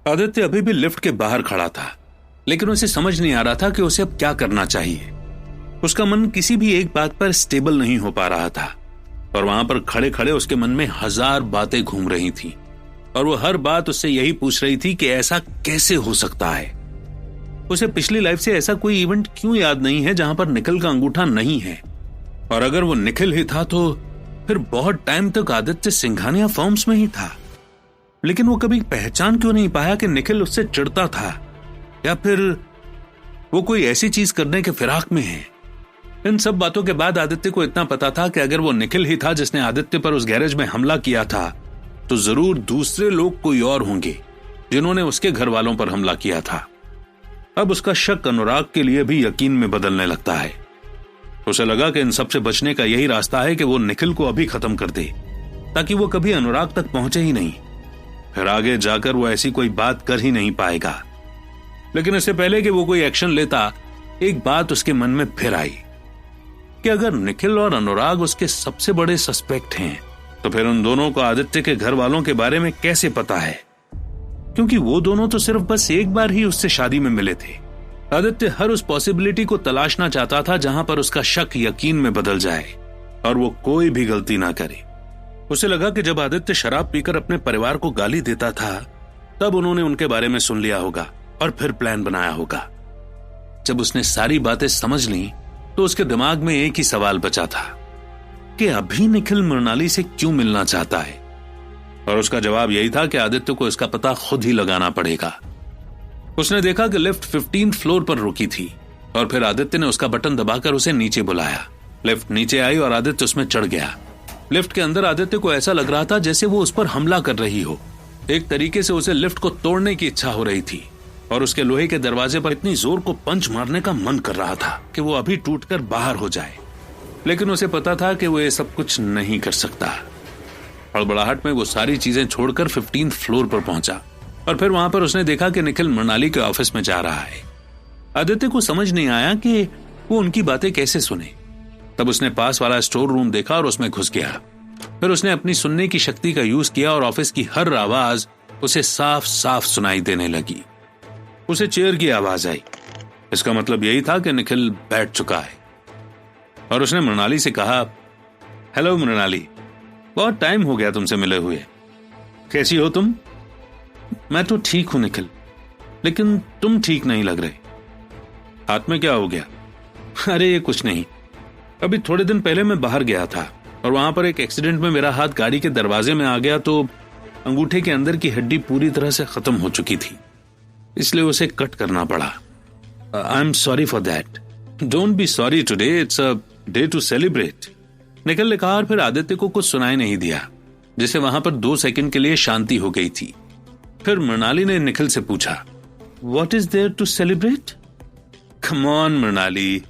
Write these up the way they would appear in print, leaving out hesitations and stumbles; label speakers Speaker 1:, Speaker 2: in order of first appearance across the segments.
Speaker 1: आदित्य अभी भी लिफ्ट के बाहर खड़ा था, लेकिन उसे समझ नहीं आ रहा था कि उसे अब क्या करना चाहिए। उसका मन किसी भी एक बात पर स्टेबल नहीं हो पा रहा था और वहां पर खड़े खड़े उसके मन में 1000 बातें घूम रही थीं और वो हर बात उससे यही पूछ रही थी कि ऐसा कैसे हो सकता है। उसे पिछली लाइफ से ऐसा कोई इवेंट क्यों याद नहीं है जहां पर निखिल का अंगूठा नहीं है, और अगर वो निखिल ही था तो फिर बहुत टाइम तक आदित्य सिंघानिया फर्म्स में ही था। लेकिन वो कभी पहचान क्यों नहीं पाया कि निखिल उससे चिढ़ता था या फिर वो कोई ऐसी चीज करने के फिराक में है। इन सब बातों के बाद आदित्य को इतना पता था कि अगर वो निखिल ही था जिसने आदित्य पर उस गैरेज में हमला किया था, तो जरूर दूसरे लोग कोई और होंगे जिन्होंने उसके घर वालों पर हमला किया था। अब उसका शक अनुराग के लिए भी यकीन में बदलने लगता है। उसे लगा कि इन सबसे बचने का यही रास्ता है कि वो निखिल को अभी खत्म कर दे, ताकि वो कभी अनुराग तक पहुंचे ही नहीं। फिर आगे जाकर वो ऐसी कोई बात कर ही नहीं पाएगा। लेकिन इससे पहले कि वो कोई एक्शन लेता, एक बात उसके मन में फिर आई कि अगर निखिल और अनुराग उसके सबसे बड़े सस्पेक्ट हैं, तो फिर उन दोनों को आदित्य के घर वालों के बारे में कैसे पता है? क्योंकि वो दोनों तो सिर्फ बस एक बार ही उससे शादी में मिले थे। आदित्य हर उस पॉसिबिलिटी को तलाशना चाहता था जहां पर उसका शक यकीन में बदल जाए और वो कोई भी गलती ना करे। उसे लगा कि जब आदित्य शराब पीकर अपने परिवार को गाली देता था, तब उन्होंने उनके बारे में सुन लिया होगा और फिर प्लान बनाया होगा। जब उसने सारी बातें समझ ली, तो उसके दिमाग में एक ही सवाल बचा था कि अभी निखिल मृणाली से क्यों मिलना चाहता है, और उसका जवाब यही था कि आदित्य को इसका पता खुद ही लगाना पड़ेगा। उसने देखा कि लिफ्ट 15th फ्लोर पर रुकी थी और फिर आदित्य ने उसका बटन दबाकर उसे नीचे बुलाया। लिफ्ट नीचे आई और आदित्य उसमें चढ़ गया। लिफ्ट के अंदर आदित्य को ऐसा लग रहा था जैसे वो उस पर हमला कर रही हो। एक तरीके से उसे लिफ्ट को तोड़ने की इच्छा हो रही थी और उसके लोहे के दरवाजे पर इतनी जोर को पंच मारने का मन कर रहा था कि वो अभी टूटकर बाहर हो जाए। लेकिन उसे पता था कि वो ये सब कुछ नहीं कर सकता। हड़बड़ाहट में वो सारी चीजें छोड़कर 15th फ्लोर पर पहुंचा और फिर वहां पर उसने देखा कि निखिल मृणाली के ऑफिस में जा रहा है। आदित्य को समझ नहीं आया कि वो उनकी बातें कैसे सुने। तब उसने पास वाला स्टोर रूम देखा और उसमें घुस गया। फिर उसने अपनी सुनने की शक्ति का यूज किया और ऑफिस की हर आवाज उसे साफ साफ सुनाई देने लगी। उसे चेयर की आवाज आई। इसका मतलब यही था कि निखिल बैठ चुका है और उसने मृणाली से कहा, हेलो मृणाली, बहुत टाइम हो गया तुमसे मिले हुए, कैसी हो तुम? मैं तो ठीक हूं निखिल, लेकिन तुम ठीक नहीं लग रहे। हाथ में क्या हो गया? अरे ये कुछ नहीं, अभी थोड़े दिन पहले मैं बाहर गया था और वहां पर एक एक्सीडेंट में मेरा हाथ गाड़ी के दरवाजे में आ गया, तो अंगूठे के अंदर की हड्डी पूरी तरह से खत्म हो चुकी थी, इसलिए उसे कट करना पड़ा। I am sorry for that. Don't be sorry today, it's a day to celebrate, Nikhil ने कहा और फिर आदित्य को कुछ सुनाई नहीं दिया, जिसे वहां पर 2 सेकंड के लिए शांति हो गई थी। फिर मृणाली ने निखिल से पूछा, what is there to celebrate? Come on Mrinali,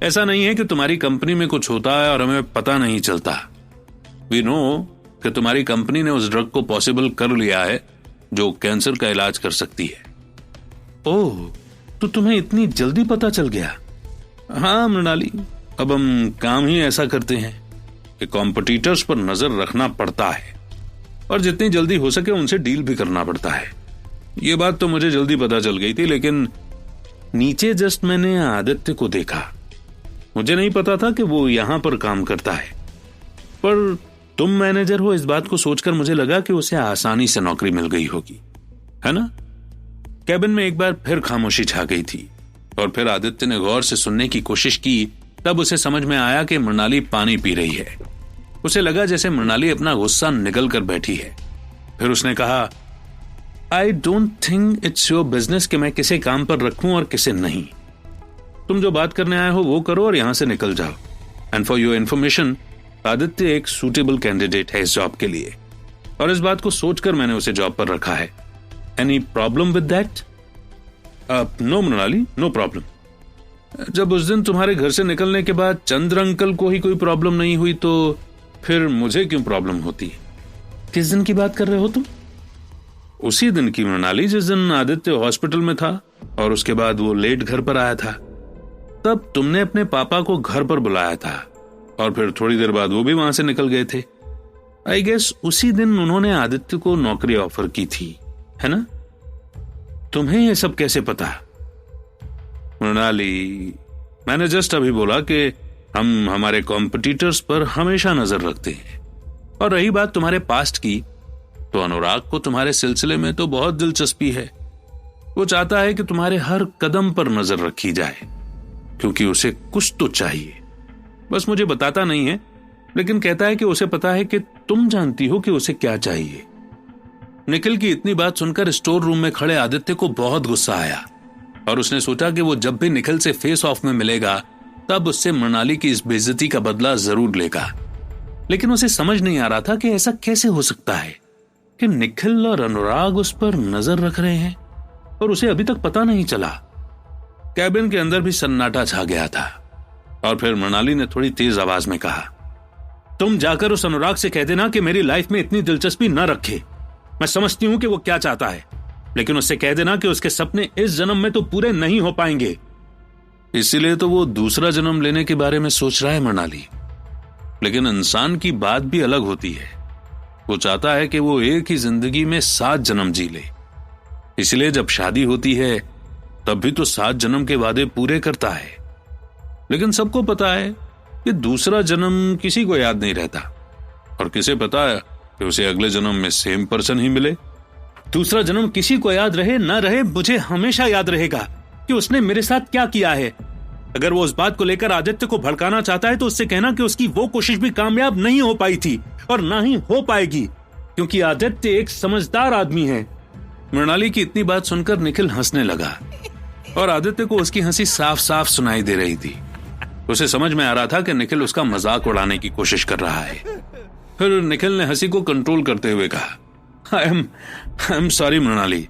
Speaker 1: ऐसा नहीं है कि तुम्हारी कंपनी में कुछ होता है और हमें पता नहीं चलता। वी नो कि तुम्हारी कंपनी ने उस ड्रग को पॉसिबल कर लिया है जो कैंसर का इलाज कर सकती है। ओह, तो तुम्हें इतनी जल्दी पता चल गया? हाँ मृणाली, अब हम काम ही ऐसा करते हैं कि कॉम्पिटिटर्स पर नजर रखना पड़ता है और जितनी जल्दी हो सके उनसे डील भी करना पड़ता है। ये बात तो मुझे जल्दी पता चल गई थी, लेकिन नीचे जस्ट मैंने आदित्य को देखा। मुझे नहीं पता था कि वो यहां पर काम करता है, पर तुम मैनेजर हो इस बात को सोचकर मुझे लगा कि उसे आसानी से नौकरी मिल गई होगी, है ना? कैबिन में एक बार फिर खामोशी छा गई थी और फिर आदित्य ने गौर से सुनने की कोशिश की। तब उसे समझ में आया कि मृणाली पानी पी रही है। उसे लगा जैसे मृणाली अपना गुस्सा निगल कर बैठी है। फिर उसने कहा, I don't think it's your business कि मैं किसे काम पर रखूं और किसे नहीं। तुम जो बात करने आए हो वो करो और यहां से निकल जाओ। And for your information, Aditya एक सूटेबल कैंडिडेट है इस जॉब के लिए और इस बात को सोचकर मैंने उसे जॉब पर रखा है। Any problem with that? No Mrinali, no problem. जब उस दिन तुम्हारे घर से निकलने के बाद चंद्र अंकल को ही कोई प्रॉब्लम नहीं हुई, तो फिर मुझे क्यों प्रॉब्लम होती? किस दिन की बात कर रहे हो तुम? उसी दिन की मृणाली जिस दिन आदित्य हॉस्पिटल में था और उसके बाद वो लेट घर पर आया था। तब तुमने अपने पापा को घर पर बुलाया था और फिर थोड़ी देर बाद वो भी वहां से निकल गए थे। आई गेस उसी दिन उन्होंने आदित्य को नौकरी ऑफर की थी, है ना? तुम्हें ये सब कैसे पता? मृणाली, मैंने जस्ट अभी बोला कि हम हमारे कॉम्पिटिटर्स पर हमेशा नजर रखते हैं। और रही बात तुम्हारे पास्ट की, तो अनुराग को तुम्हारे सिलसिले में तो बहुत दिलचस्पी है। वो चाहता है कि तुम्हारे हर कदम पर नजर रखी जाए, क्योंकि उसे कुछ तो चाहिए। बस मुझे बताता नहीं है, लेकिन कहता है कि उसे पता है कि तुम जानती हो कि उसे क्या चाहिए। निखिल की इतनी बात सुनकर स्टोर रूम में खड़े आदित्य को बहुत गुस्सा आया और उसने सोचा कि वो जब भी निखिल से फेस ऑफ में मिलेगा तब उससे मृणाली की इस बेइज्जती का बदला जरूर लेगा। लेकिन उसे समझ नहीं आ रहा था कि ऐसा कैसे हो सकता है कि निखिल और अनुराग उस पर नजर रख रहे हैं और उसे अभी तक पता नहीं चला। कैबिन के अंदर भी सन्नाटा छा गया था और फिर मृणाली ने थोड़ी तेज आवाज में कहा, तुम जाकर उस अनुराग से कह देना कि मेरी लाइफ में इतनी दिलचस्पी न रखे। मैं समझती हूं कि वो क्या चाहता है, लेकिन उससे कह देना कि उसके सपने इस जन्म में तो पूरे नहीं हो पाएंगे। इसीलिए तो वो दूसरा जन्म लेने के बारे में सोच रहा है मृणाली। लेकिन इंसान की बात भी अलग होती है। वो चाहता है कि वो एक ही जिंदगी में 7 जन्म जी ले। इसलिए जब शादी होती है तब भी तो 7 जन्म के वादे पूरे करता है। लेकिन सबको पता है कि दूसरा जन्म किसी को याद नहीं रहता, और किसे पता है कि उसे अगले जन्म में सेम पर्सन ही मिले। दूसरा जन्म किसी को याद रहे ना रहे, मुझे हमेशा याद रहेगा कि उसने मेरे साथ क्या किया है। अगर वो उस बात को लेकर आदित्य को भड़काना चाहता है तो उससे कहना कि उसकी वो कोशिश भी कामयाब नहीं हो पाई थी और ना ही हो पाएगी, क्योंकि आदित्य एक समझदार आदमी है। मृणाली की इतनी बात सुनकर निखिल हंसने लगा और आदित्य को उसकी हंसी साफ साफ सुनाई दे रही थी। उसे समझ में आ रहा था कि निखिल उसका मजाक उड़ाने की कोशिश कर रहा है। फिर निखिल ने हंसी को कंट्रोल करते हुए कहा, आई एम सॉरी मृणाली,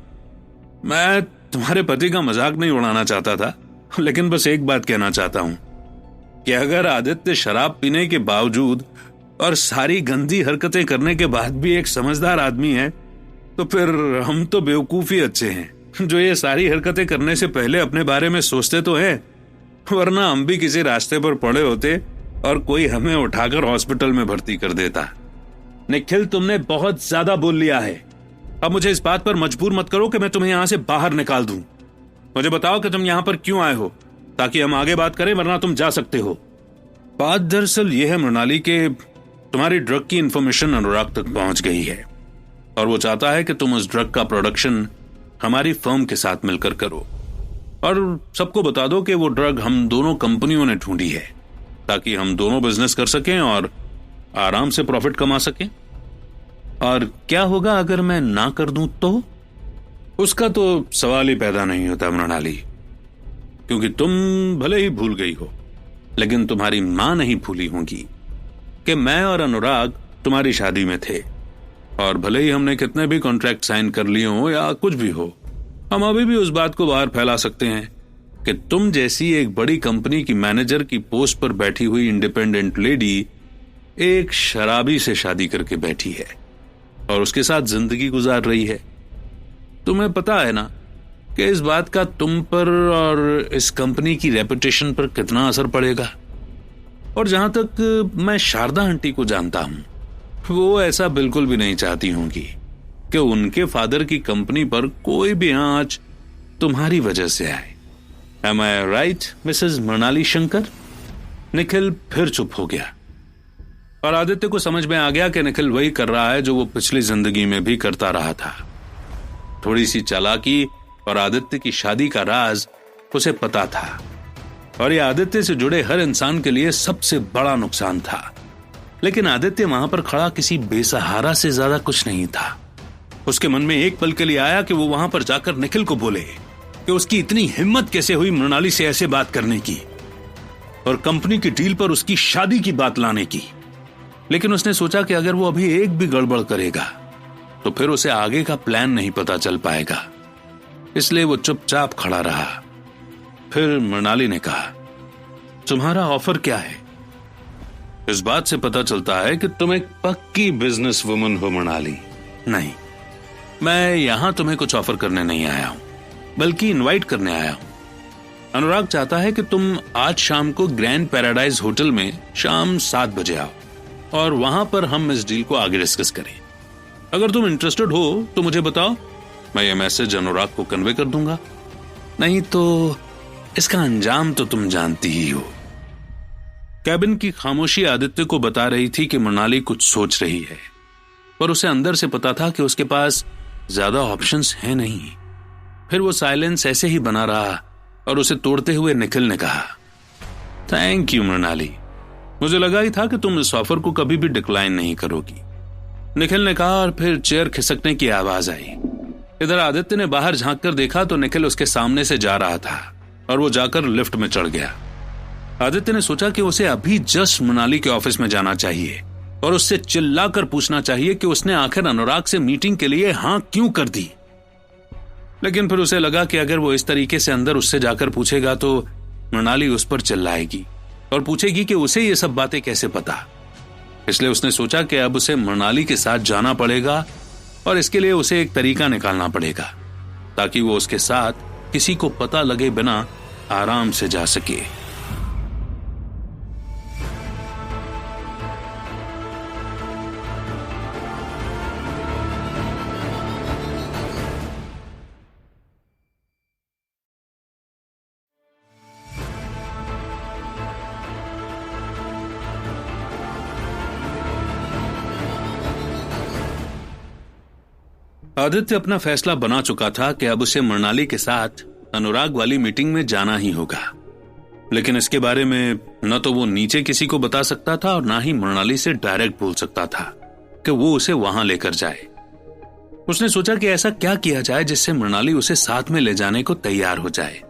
Speaker 1: मैं तुम्हारे पति का मजाक नहीं उड़ाना चाहता था, लेकिन बस एक बात कहना चाहता हूं कि अगर आदित्य शराब पीने के बावजूद और सारी गंदी हरकतें करने के बाद भी एक समझदार आदमी है, तो फिर हम तो बेवकूफी अच्छे हैं जो ये सारी हरकतें करने से पहले अपने बारे में सोचते तो हैं, वरना हम भी किसी रास्ते पर पड़े होते और कोई हमें उठाकर हॉस्पिटल में भर्ती कर देता। निखिल, तुमने बहुत ज्यादा बोल लिया है। अब मुझे इस बात पर मजबूर मत करो कि मैं तुम्हें यहां से बाहर निकाल दूं। मुझे बताओ कि तुम यहां पर क्यों आए हो, ताकि हम आगे बात करें, वरना तुम जा सकते हो। बात दरअसल यह है मृणाली के तुम्हारी ड्रग की इंफॉर्मेशन अनुराग तक पहुंच गई है और वो चाहता है कि तुम उस ड्रग का प्रोडक्शन हमारी फर्म के साथ मिलकर करो और सबको बता दो कि वो ड्रग हम दोनों कंपनियों ने ढूंढी है, ताकि हम दोनों बिजनेस कर सकें और आराम से प्रॉफिट कमा सकें। और क्या होगा अगर मैं ना कर दूं तो? उसका तो सवाल ही पैदा नहीं होता मृणाली, क्योंकि तुम भले ही भूल गई हो, लेकिन तुम्हारी मां नहीं भूली होगी कि मैं और अनुराग तुम्हारी शादी में थे। और भले ही हमने कितने भी कॉन्ट्रैक्ट साइन कर लिए हो या कुछ भी हो, हम अभी भी उस बात को बाहर फैला सकते हैं कि तुम जैसी एक बड़ी कंपनी की मैनेजर की पोस्ट पर बैठी हुई इंडिपेंडेंट लेडी एक शराबी से शादी करके बैठी है और उसके साथ जिंदगी गुजार रही है। तुम्हें पता है ना कि इस बात का तुम पर और इस कंपनी की रेपुटेशन पर कितना असर पड़ेगा। और जहां तक मैं शारदा आंटी को जानता हूं, वो ऐसा बिल्कुल भी नहीं चाहती होंगी कि उनके फादर की कंपनी पर कोई भी आंच तुम्हारी वजह से आए। Am I right, Mrs Mrinali Shankar? Nikhil फिर चुप हो गया और आदित्य को समझ में आ गया कि निखिल वही कर रहा है जो वो पिछली जिंदगी में भी करता रहा था। थोड़ी सी चालाकी और आदित्य की शादी का राज उसे पता था, और ये आदित्य से जुड़े हर इंसान के लिए सबसे बड़ा नुकसान था। लेकिन आदित्य वहां पर खड़ा किसी बेसहारा से ज्यादा कुछ नहीं था। उसके मन में एक पल के लिए आया कि वो वहां पर जाकर निखिल को बोले कि उसकी इतनी हिम्मत कैसे हुई मृणाली से ऐसे बात करने की और कंपनी की डील पर उसकी शादी की बात लाने की। लेकिन उसने सोचा कि अगर वो अभी एक भी गड़बड़ करेगा तो फिर उसे आगे का प्लान नहीं पता चल पाएगा, इसलिए वो चुपचाप खड़ा रहा। फिर मृणाली ने कहा, तुम्हारा ऑफर क्या है? इस बात से पता चलता है कि तुम एक पक्की बिजनेस वुमन हो मृणाली। नहीं, मैं यहां तुम्हें कुछ ऑफर करने नहीं आया हूं, बल्कि इनवाइट करने आया हूं। अनुराग चाहता है कि तुम आज शाम को ग्रैंड पैराडाइज होटल में शाम 7 बजे आओ और वहां पर हम इस डील को आगे डिस्कस करें। अगर तुम इंटरेस्टेड हो तो मुझे बताओ, मैं ये मैसेज अनुराग को कन्वे कर दूंगा, नहीं तो इसका अंजाम तो तुम जानती ही हो। कैबिन की खामोशी आदित्य को बता रही थी कि मृणाली कुछ सोच रही है, पर उसे अंदर से पता था कि उसके पास ज्यादा ऑप्शंस हैं नहीं। फिर वो साइलेंस ऐसे ही बना रहा और उसे तोड़ते हुए निखिल ने कहा, थैंक यू मृणाली, मुझे लगा ही था कि तुम इस ऑफर को कभी भी डिक्लाइन नहीं करोगी, निखिल ने कहा। और फिर चेयर खिसकने की आवाज आई। इधर आदित्य ने बाहर झांक कर देखा तो निखिल उसके सामने से जा रहा था और वो जाकर लिफ्ट में चढ़ गया। आदित्य ने सोचा कि उसे अभी जस्ट मृणाली के ऑफिस में जाना चाहिए और उससे चिल्लाकर पूछना चाहिए कि उसने आखिर अनुराग से मीटिंग के लिए हां क्यों कर दी। लेकिन फिर उसे लगा कि अगर वो इस तरीके से अंदर उससे जाकर पूछेगा तो मृणाली उस पर चिल्लाएगी और पूछेगी कि उसे ये सब बातें कैसे पता। इसलिए उसने सोचा कि अब उसे मृणाली के साथ जाना पड़ेगा और इसके लिए उसे एक तरीका निकालना पड़ेगा ताकि वो उसके साथ किसी को पता लगे बिना आराम से जा सके। आदित्य अपना फैसला बना चुका था कि अब उसे मृणाली के साथ अनुराग वाली मीटिंग में जाना ही होगा, लेकिन इसके बारे में न तो वो नीचे किसी को बता सकता था और ना ही मृणाली से डायरेक्ट बोल सकता था कि वो उसे वहां लेकर जाए। उसने सोचा कि ऐसा क्या किया जाए जिससे मृणाली उसे साथ में ले जाने को तैयार हो जाए।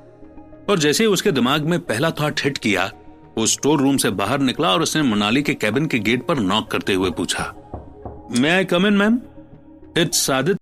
Speaker 1: और जैसे उसके दिमाग में पहला थॉट हिट किया, वो स्टोर रूम से बाहर निकला और उसने मृणाली के कैबिन के गेट पर नॉक करते हुए पूछा, मे आई कम इन मैम? इट्स आदित्य।